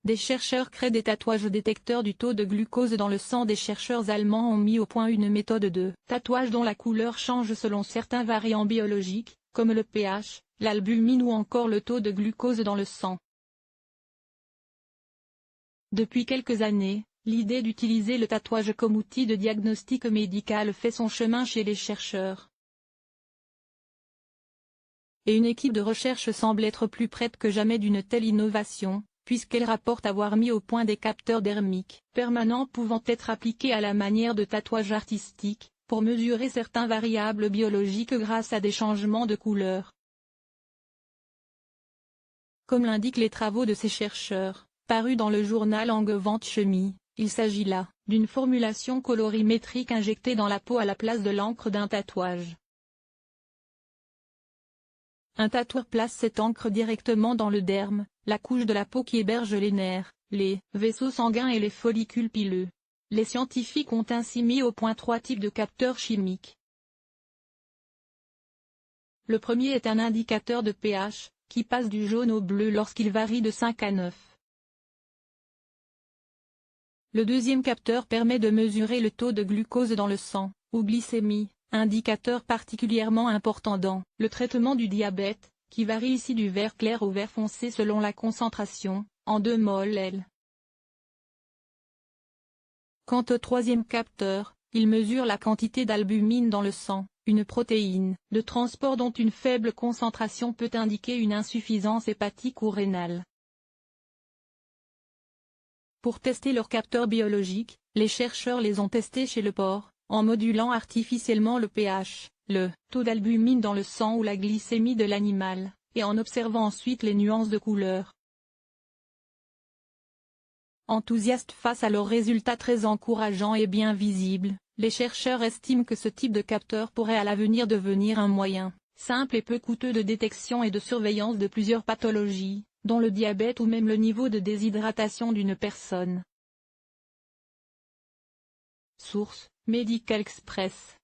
des chercheurs créent des tatouages détecteurs du taux de glucose dans le sang. Des chercheurs allemands ont mis au point une méthode de tatouage dont la couleur change selon certains variants biologiques, comme le pH, l'albumine ou encore le taux de glucose dans le sang. Depuis quelques années, l'idée d'utiliser le tatouage comme outil de diagnostic médical fait son chemin chez les chercheurs. Et une équipe de recherche semble être plus prête que jamais d'une telle innovation, puisqu'elle rapporte avoir mis au point des capteurs dermiques permanents pouvant être appliqués à la manière de tatouage artistique, pour mesurer certaines variables biologiques grâce à des changements de couleur. Comme l'indiquent les travaux de ces chercheurs, parus dans le journal Angewandte Chemie, il s'agit là d'une formulation colorimétrique injectée dans la peau à la place de l'encre d'un tatouage. Un tatoueur place cette encre directement dans le derme, la couche de la peau qui héberge les nerfs, les vaisseaux sanguins et les follicules pileux. Les scientifiques ont ainsi mis au point 3 types de capteurs chimiques. Le premier est un indicateur de pH, qui passe du jaune au bleu lorsqu'il varie de 5 à 9. Le deuxième capteur permet de mesurer le taux de glucose dans le sang, ou glycémie, indicateur particulièrement important dans le traitement du diabète, qui varie ici du vert clair au vert foncé selon la concentration, en 2 mol/L. Quant au troisième capteur, il mesure la quantité d'albumine dans le sang, une protéine de transport dont une faible concentration peut indiquer une insuffisance hépatique ou rénale. Pour tester leurs capteurs biologiques, les chercheurs les ont testés chez le porc, en modulant artificiellement le pH, le taux d'albumine dans le sang ou la glycémie de l'animal, et en observant ensuite les nuances de couleur. Enthousiastes face à leurs résultats très encourageants et bien visibles, les chercheurs estiment que ce type de capteur pourrait à l'avenir devenir un moyen simple et peu coûteux de détection et de surveillance de plusieurs pathologies, dont le diabète ou même le niveau de déshydratation d'une personne. Source: Medical Express.